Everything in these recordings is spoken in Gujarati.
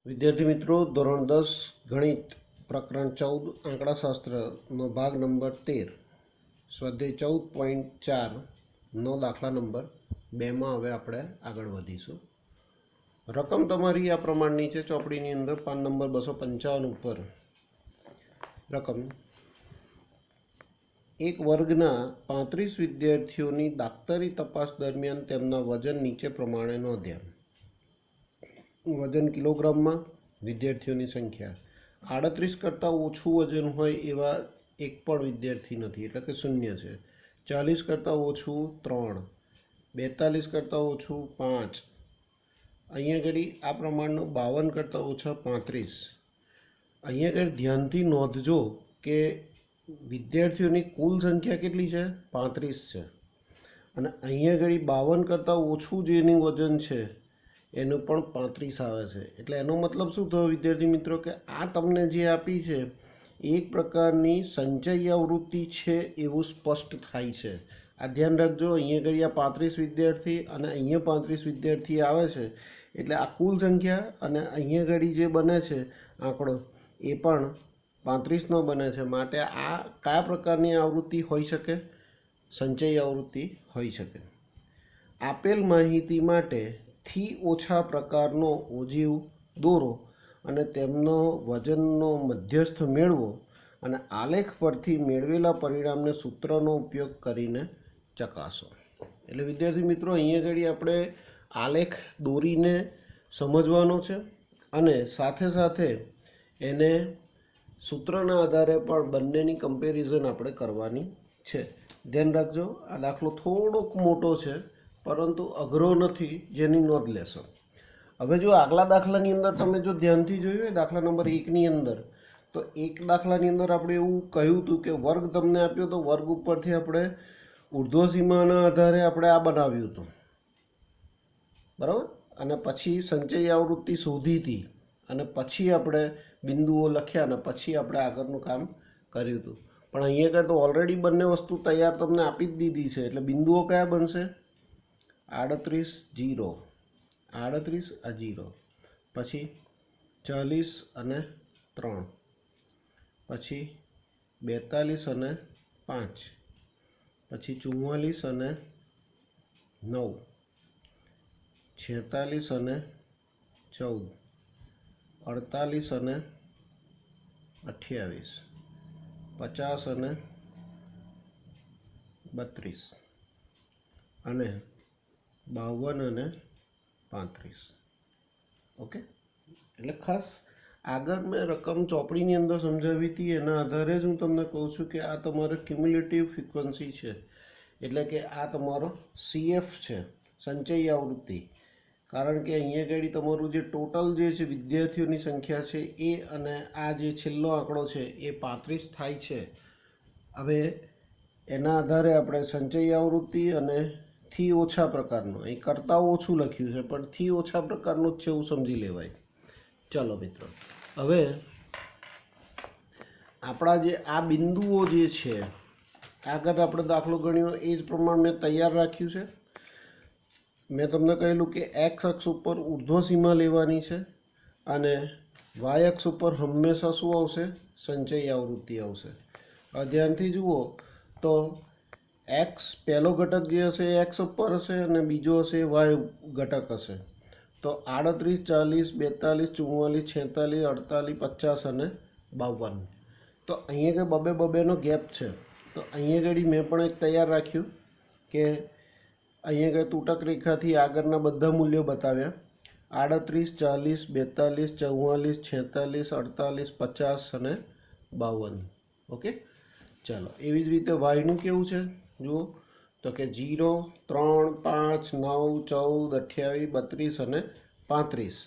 विद्यार्थी मित्रों, धोरण 10 गणित प्रकरण 14 आंकड़ाशास्त्र भाग नंबर 13 स्वाध्याय 14.4 નો દાખલા નંબર 2માં હવે આપણે આગળ વધીશું। રકમ તમારી આ પ્રમાણની છે। ચોપડીની અંદર પાન નંબર 255 ઉપર રકમ એક વર્ગના 35 વિદ્યાર્થીઓની દાક્તરી તપાસ દરમિયાન તેમના વજન નીચે પ્રમાણે નોંધ્યા। वजन किलोग्राम में विद्यार्थियों की संख्या 38 करता ओछू वजन होय एवा एक पण विद्यार्थी नहीं एटले के शून्य है। 40 करता ओछू 3, 42 करता ओछू 5, अहींया घड़ी आ प्रमाणनो 52 करता ओछा 35। अहींया घड़ी ध्यानथी नोंधजो के विद्यार्थियों की कुल संख्या केटली है 35 है अने अहींया घड़ी 52 करता ओछू जेनुं वजन है एनु पण 35 आवे छे। एटले एनो मतलब शुं थयो विद्यार्थी मित्रों के आ तमने जे आपी छे एक प्रकारनी संचयी आवृत्ति छे एवुं स्पष्ट थाय छे। आ ध्यान राखजो, अहींया घड़ी आ 35 विद्यार्थी अने अहींया 35 विद्यार्थी आवे छे एटले आ कुल संख्या अने अहींया घड़ी जे बने छे आंकड़ो ए पण 35 नो बने छे। माटे आ कया प्रकारनी आवृत्ति होई शके? संचयी आवृत्ति होई शके। आपेल माहिती माटे थी ओछा प्रकारनो ओजीव दोरो अने तेमनो वजननो मध्यस्थ मेळवो अने आलेख परथी मेळवेला परिणामने सूत्रनो उपयोग करीने चकासो। एटले विद्यार्थी मित्रों, अहींया घड़ी आपणे आलेख दोरीने समजवानो छे अने साथे साथे एने सूत्रना आधारे पण बंनेनी कम्पेरिजन आपणे करवानी छे। ध्यान राखजो, आ दाखलो थोड़ोक मोटो छे परंतु अघरो नहीं, जेनी नोंध लेशो। हवे जो आगला दाखलानी अंदर तमे जो ध्यानथी जोयुं दाखला नंबर 1 नी अंदर, तो एक दाखलानी अंदर आपणे एवुं कह्युं हतुं के वर्ग तमने आप्यो तो वर्ग उपरथी आपणे ऊर्ध्वसीमाना आधारे आपणे आ बनाव्युं हतुं, बराबर। अने पछी संचयी आवृत्ति शोधी हती अने पछी आपणे बिंदुओ लख्या अने पछी आपणे आगळनुं काम कर्युं हतुं। पण अहींया कर तो ऑलरेडी बंने वस्तु तैयार तमने आपी ज दीधी छे। एटले बिंदुओ कया बनशे? 38 0, 38 आ 0, पछी 40 अने 3, पछी 42 अने 5, पछी 44 अने 9, 46 अने 14, 48 अने 28, 50 अने 32 अने 52 अने 35। ओके, એટલે ખાસ આગળ મેં રકમ ચોપડીની અંદર સમજાવી હતી એના આધારે જ હું તમને કહું છું કે આ તમારો ક્યુમ્યુલેટિવ ફ્રીક્વન્સી છે, એટલે કે આ તમારો CF છે, સંચયી આવૃત્તિ। કારણ કે અહીંયા આગળ તમારું જે ટોટલ જે છે વિદ્યાર્થીઓની સંખ્યા છે એ અને આ જે છેલ્લો આંકડો છે એ 35 થાય છે। હવે એના આધારે આપણે સંચયી આવૃત્તિ અને थी ओछा प्रकारनो, अहीं करता ओछू लख्युं छे पण थी ओछा प्रकारनो ज छे एवुं समजी लेवाय। चलो मित्रों, हवे आपणा जे आ बिंदुओ जे छे आगळ आपणे दाखलो गण्यो ए ज प्रमाण मैं तैयार राख्युं छे। मैं तमने कहेलुं के एक्स अक्ष उपर ऊर्ध्वसीमा लेवानी छे अने वाय अक्ष उपर हमेशा शुं आवशे? संचयी आवृत्ति आवशे। आ ध्यानथी जुओ तो एक्स पहलो घटक जे हशे एक्स पर हशे अने बीजो हशे वाय घटक हशे। तो 38 40 42 44 46 48 50 अने 52। तो अहींया के बबे बबेनो गैप छे। तो अहींया घड़ी मैं पण एक तैयार राख्युं के अहींया के तूटक रेखाथी आगळना बधा मूल्यो बताव्या 38 40 42 44 46 48 50 अने 52। ओके, चलो एवी ज रीते वायनुं केवुं छे जुओ तो कि 0 3 5 9 14 28 32 अने 35।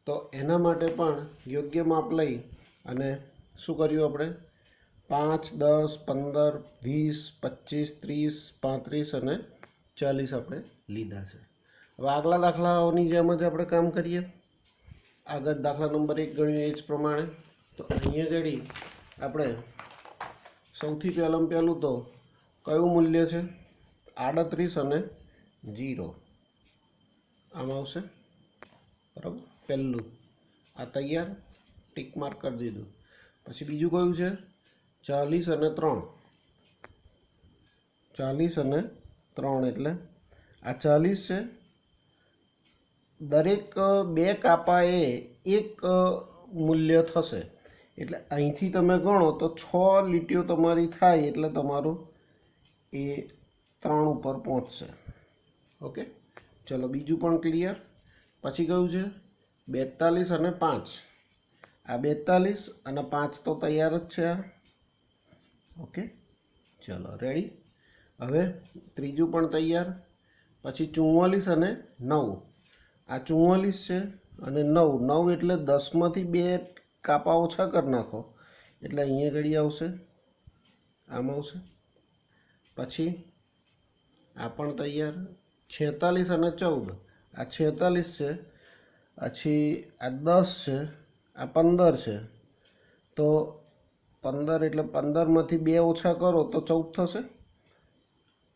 तो एना माटे पण योग्य माप लई अने शुं कर्युं आपणे 5 10 15 20 25 30 35 अने 40 आपणे लीधा छे। हवे आगला दाखलाओनी जेम ज आपणे काम करीए। आगळ दाखला नंबर 1 गण्यो ए ज प्रमाणे। तो अहींया घड़ी आपणे सौथी पहेલું तो कयुं मूल्य है? 38 अने 0 आम आवशे, बराबर। पहेलुं આ તૈયાર, ટીક માર્ક કરી દીધું. પછી બીજું કયું છે? 40 અને 3. 40 અને 3 એટલે આ 40 છે. દરેક બે કાપાએ એક મૂલ્ય થશે, એટલે અહીંથી તમે ગણો તો 6 લીટીઓ તમારી થાય, એટલે તમારું એ 3 ઉપર પહોંચશે. ઓકે, ચલો બીજું પણ ક્લિયર. પછી કયું છે? 42 અને 5. આ 42 અને 5 તો તૈયાર જ છે આ. ઓકે, ચલો રેડી. હવે ત્રીજું પણ તૈયાર. પછી 44 અને 9. આ 44 છે અને 9. 9 એટલે 10માંથી 2 કાપા ઓછા કરી નાખો, એટલે અહીંયા ઘડી આવશે, આમ આવશે. પછી આ પણ તૈયાર. 46 અને 14. આ 46 છે. પછી આ 10 છે, આ 15 છે. તો 15 એટલે 15માંથી 2 ઓછા કરો તો 14 થશે.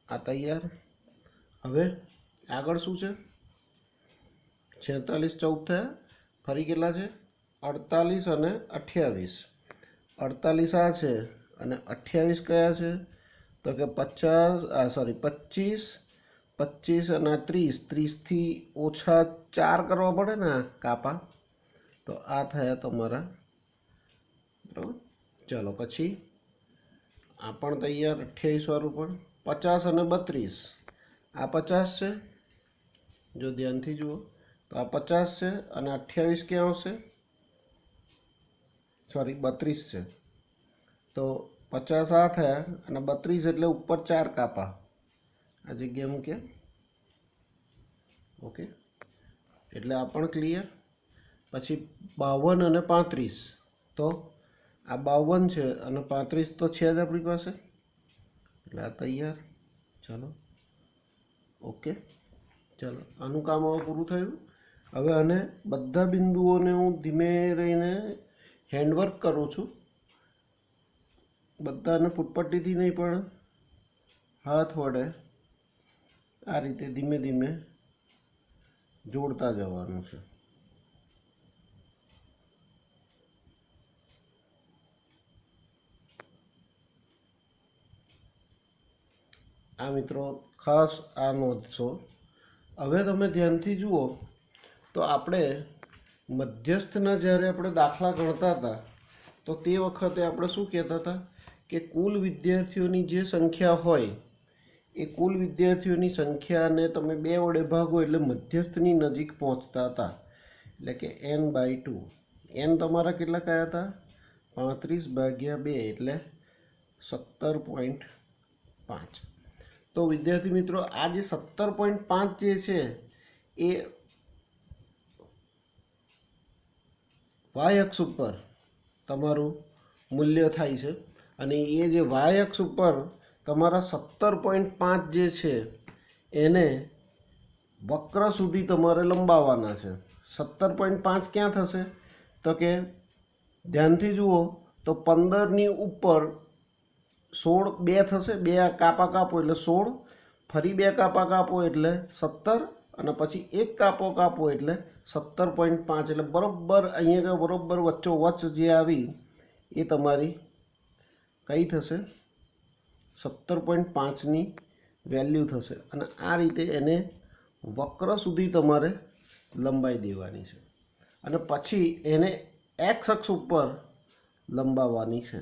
આ તૈયાર. હવે આગળ શું છે? 46 14 થયા. ફરી કેટલા છે? 48 અને 28. 48 આ છે અને 28 કયા છે? તો કે 25 અને 30. 30થી ઓછા 4 કરવા પડે ને કાપા, તો આ થયા તમારા. બરાબર, ચલો પછી આ પણ તૈયાર. 28 વાળું પણ. 50 અને 32. આ 50 છે, જો ધ્યાનથી જુઓ તો આ 50 છે અને 28 ક્યાં આવશે? સોરી 32 છે. તો 50 આ થયા અને 32 એટલે ઉપર 4 કાપા આ જગ્યા મૂક્યા. ઓકે, એટલે આ પણ ક્લિયર. પછી 52 અને 35. તો આ 52 છે અને 35 તો છે જ આપણી પાસે, એટલે આ તૈયાર. ચલો ઓકે, ચલો આનું કામ હવે પૂરું થયું. હવે આને બધા બિંદુઓને હું ધીમે રહીને હેન્ડવર્ક કરું છું. બધાને ફૂટપટ્ટીથી નહીં પણ હાથ વડે આ રીતે ધીમે ધીમે જોડતા જવાનું છે. આ મિત્રો ખાસ આ નોંધશો. હવે તમે ધ્યાનથી જુઓ તો આપણે મધ્યસ્થના જ્યારે આપણે દાખલા ગણતા હતા તો તે વખતે આપણે શું કહેતા હતા કે કુલ વિદ્યાર્થીઓની જે સંખ્યા હોય એ કુલ વિદ્યાર્થીઓની સંખ્યાને તમે 2 વડે ભાગો એટલે મધ્યસ્થની નજીક પહોંચતા હતા. એટલે કે n/2. n તમારા કેટલા કયા હતા? 35/2 એટલે 17.5. તો વિદ્યાર્થી મિત્રો આ જે 17.5 જે છે એ y અક્ષ ઉપર તમારું મૂલ્ય થાય છે, અને એ જે y અક્ષ ઉપર તમારા 17.5 જે છે એને વક્ર સુધી તમારે લંબાવવાના છે. 17.5 ક્યાં થશે? તો કે ધ્યાનથી જુઓ તો 15ની ઉપર 16 2 થશે. 2 કાપા કાપો એટલે 16, ફરી 2 કાપા કાપો એટલે 17, અને પછી 1 કાપો કાપો એટલે 17.5. એટલે બરાબર અહીંયા બરાબર વચ્ચોવચ્ચ જે આવી એ તમારી કઈ થશે? 17.5ની વેલ્યુ થશે. અને આ રીતે એને વક્ર સુધી તમારે લંબાઈ દેવાની છે, અને પછી એને x અક્ષ ઉપર લંબાવવાની છે.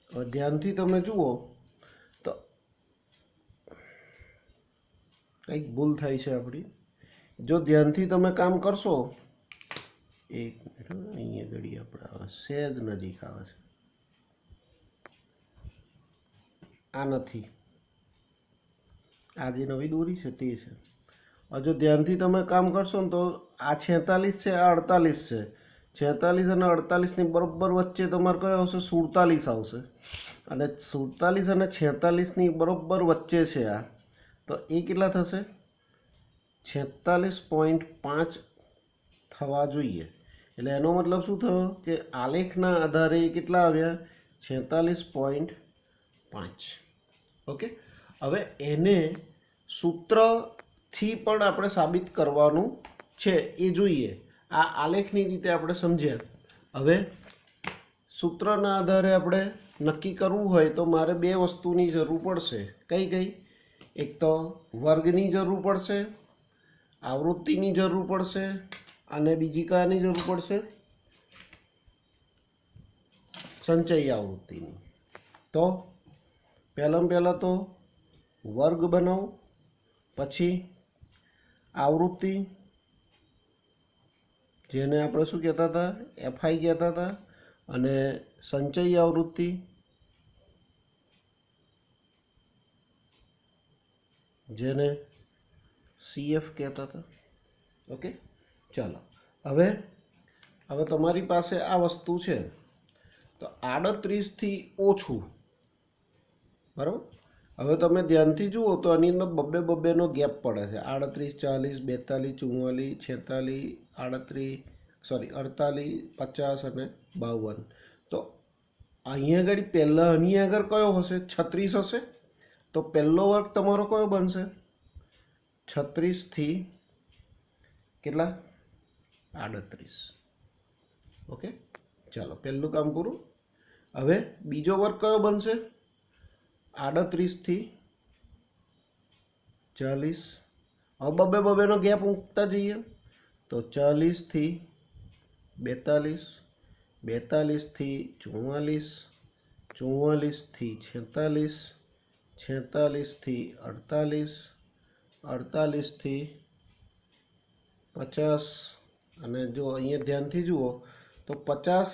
હવે ધ્યાનથી તમે જુઓ તો કંઈક ભૂલ થાય છે આપણી. જો ધ્યાનથી તમે કામ કરશો, એક મિનિટ અહીંયા ઘડી આપણે સહેજ નજીક આવે છે, આ નથી, આ જે નવી દોરી છે તે છે. જો ધ્યાનથી તમે કામ કરશો ને તો આ 46 છે, આ 48 છે. 46 અને 48ની બરાબર વચ્ચે તમારે કયો આવશે? 47 આવશે. અને 47 અને 46ની બરાબર વચ્ચે છે આ, તો એ કેટલા થશે? 46.5 થવા જોઈએ. એટલે એનો મતલબ શું થયો કે આલેખના આધારે કેટલા આવ્યા? 46.5. ઓકે, હવે એને સૂત્રથી પણ આપણે સાબિત કરવાનું છે એ જોઈએ. આ આલેખની રીતે આપણે સમજ્યા. હવે સૂત્રના આધારે આપણે નક્કી કરવું હોય તો મારે બે વસ્તુની જરૂર પડશે. કઈ કઈ? એક તો વર્ગની જરૂર પડશે, આવૃત્તિની જરૂર પડશે, અને બીજી કયાની જરૂર પડશે? સંચયી આવૃત્તિની. તો પહેલાં તો વર્ગ બનાવો, પછી આવૃત્તિ, જેને આપણે શું કહેતા હતા? એફઆઈ કહેતા હતા, અને સંચયી આવૃત્તિ જેને સીએફ કહેતા હતા. ઓકે, ચાલો. હવે તમારી પાસે આ વસ્તુ છે તો 38થી ઓછું, બરાબર. હવે તમે ધ્યાનથી જુઓ તો આની અંદર બબ્બેનો ગેપ પડે છે. 38, 40, 42, 46, 48, 50 અને 52. તો અહીંયા આગળ પહેલાં આની આગળ કયો હશે? 36 હશે. તો પહેલો વર્ગ તમારો કયો બનશે? 36થી કેટલા? 38. ઓકે, ચાલો, પહેલું કામ પૂરું. હવે બીજો વર્ગ કયો બનશે? 38થી 40. હવે બબ્બેનો ગેપ મૂકતા જઈએ તો 40થી 42, 42થી 44, 44થી 46, 46થી 48, 48થી 50. અને જો અહીંયા ધ્યાનથી જુઓ તો 50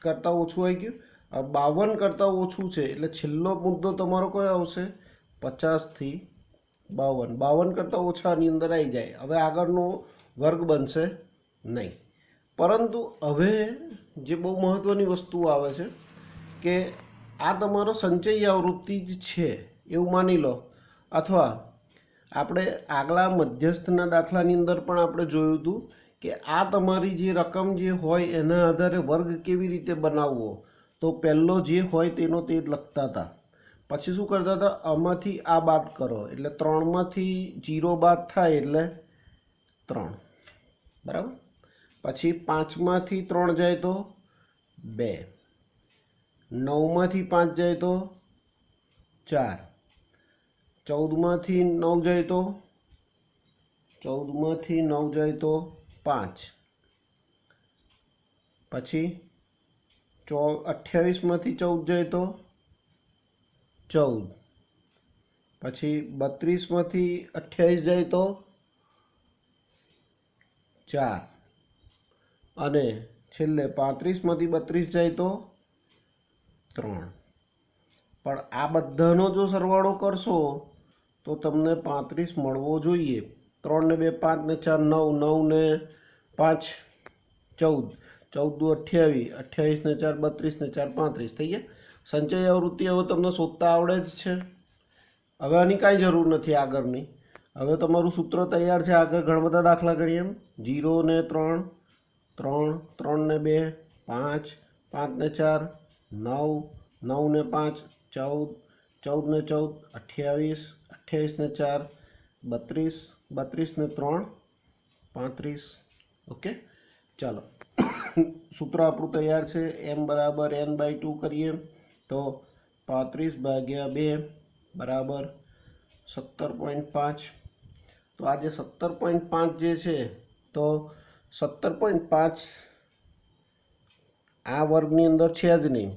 કરતાં ઓછું આવી ગયું. 52 કરતાં ઓછું છે એટલે છેલ્લો મુદ્દો તમારો કયો આવશે? 50થી 52. 52 કરતાં ઓછાની અંદર આવી જાય. હવે આગળનો વર્ગ બનશે નહીં. પરંતુ હવે જે બહુ મહત્ત્વની વસ્તુ આવે છે કે આ તમારો સંચયી આવૃત્તિ જ છે એવું માની લો, અથવા આપણે આગલા મધ્યસ્થના દાખલાની અંદર પણ આપણે જોયું હતું કે આ તમારી જે રકમ જે હોય એના આધારે વર્ગ કેવી રીતે બનાવવો. તો પહેલો જે હોય તેનો તે જ લખતા હતા. પછી શું કરતા હતા? આમાંથી આ બાદ કરો એટલે 3માંથી 0 બાદ થાય એટલે 3, બરાબર. પછી 5માંથી 3 જાય તો 2, 9માંથી 5 જાય તો 4, 14માંથી 9 જાય તો 5, પછી 28માંથી 14 જાય તો 14, પછી 32માંથી 28 જાય તો 4, અને છેલ્લે 35માંથી 32 જાય તો 3. પણ આ બધાનો જો સરવાળો કરશો તો તમને 35 મળવો જોઈએ. 3 ને 2 5 ને 4 9, 9 ને 5 14, 14 દુ 28, 28 ને 4 32 ને 4 35 થઈ ગયા. સંચયી આવૃત્તિ હવે તમને શોધતા આવડે જ છે. હવે આની કાંઈ જરૂર નથી આગળની. હવે તમારું સૂત્ર તૈયાર છે. આગળ ઘણા બધા દાખલા ગણીએ એમ. 0 ને 3, 3, 3 ને 2 5, 5 ને 4 9, 9 ને 5 14, 14 ને 14 28, 28 ને 4 32, 32 ને 3 35. ઓકે, ચાલો. સૂત્ર આપણું તૈયાર છે. m બરાબર n/2 કરીએ તો 35/2 બરાબર 17.5. તો આ જે 17.5 જે છે તો 17.5 આ વર્ગની અંદર છે જ નહીં.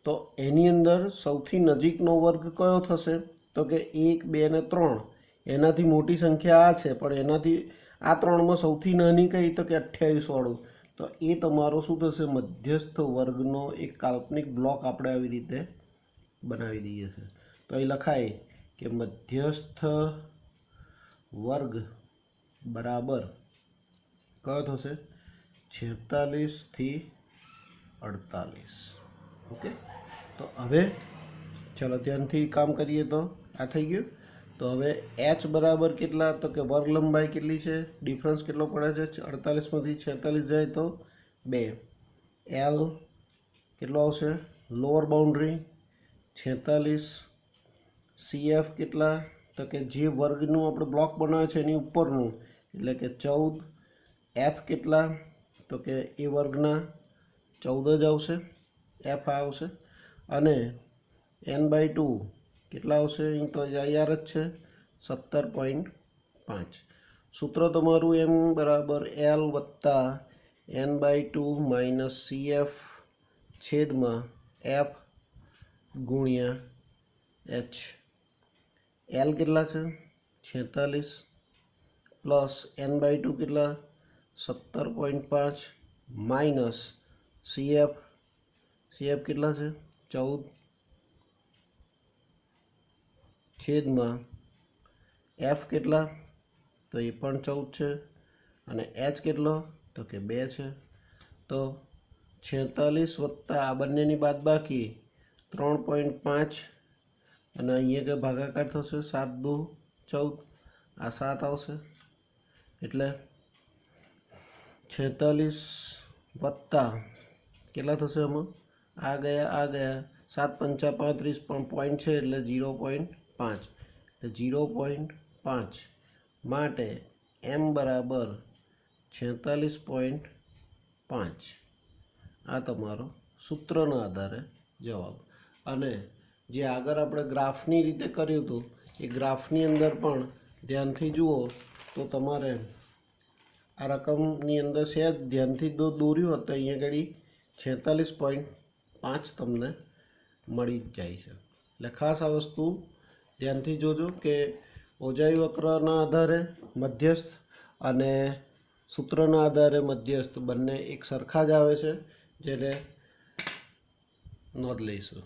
તો એની અંદર સૌથી નજીકનો વર્ગ કયો થશે? તો કે 1, 2 ને 3. એનાથી મોટી સંખ્યા આ છે, પણ એનાથી આ ત્રણમાં સૌથી નાની કઈ? તો કે 28 વાળું. તો એ તમારો શું થશે? મધ્યસ્થ વર્ગનો એક કાલ્પનિક બ્લોક આપણે આવી રીતે બનાવી દઈએ છીએ. તો અહીં લખાય કે મધ્યસ્થ વર્ગ બરાબર કયો થશે? 46 થી 48. ઓકે, તો હવે ચાલો ધ્યાનથી કામ કરીએ. તો આ થઈ ગયું. તો હવે h બરાબર કેટલા? તો કે વર્ગ લંબાઈ કેટલી છે? ડિફરન્સ કેટલો પડે છે? 48માંથી 46 જાય તો 2. l કેટલો આવશે? Lower boundary 46. cf કેટલા? તો કે જે વર્ગનું આપણે બ્લોક બનાવે છે એની ઉપરનું એટલે કે 14. એફ કેટલા તો કે એ વર્ગના 14 જ આવશે, એફ આવશે. અને n/2 કેટલા આવશે? અહીં તો યાર જ છે 17.5. સૂત્ર તમારું m બરાબર l વત્તા n/2 - CF છેદમાં f ગુણ્યા h. l કેટલા છે? 46 પ્લસ n/2 કેટલા? 17.5 માઇનસ CF કેટલા છે? 14 છેદમાં f કેટલા? તો એ પણ 14 છે. અને h કેટલો? તો કે 2 છે. તો 46 વત્તા આ બંનેની બાદબાકી 3.5 અને અહીંયા કે ભાગાકાર થશે 7 દુ 14, આ 7 આવશે. એટલે 46 વત્તા કેટલા થશે? આમાં આ ગયા 7 પંચા 35 પણ પોઈન્ટ છે એટલે 0.5. એટલે 0.5 માટે m બરાબર 46.5. આ તમારો સૂત્રના આધારે જવાબ. અને જે આગળ આપણે ગ્રાફની રીતે કર્યું હતું એ ગ્રાફની અંદર પણ ધ્યાનથી જુઓ તો તમારે આ રકમની અંદર સહેજ ધ્યાનથી દોર્યું હોત તો અહીંયા આગળ 46.5 તમને મળી જ જાય છે. એટલે ખાસ આ વસ્તુ ધ્યાનથી જોજો કે ઓજાઈ વક્રના આધારે મધ્યસ્થ અને સૂત્રના આધારે મધ્યસ્થ બંને એક સરખા જ આવે છે, જેને નોંધ લઈશું.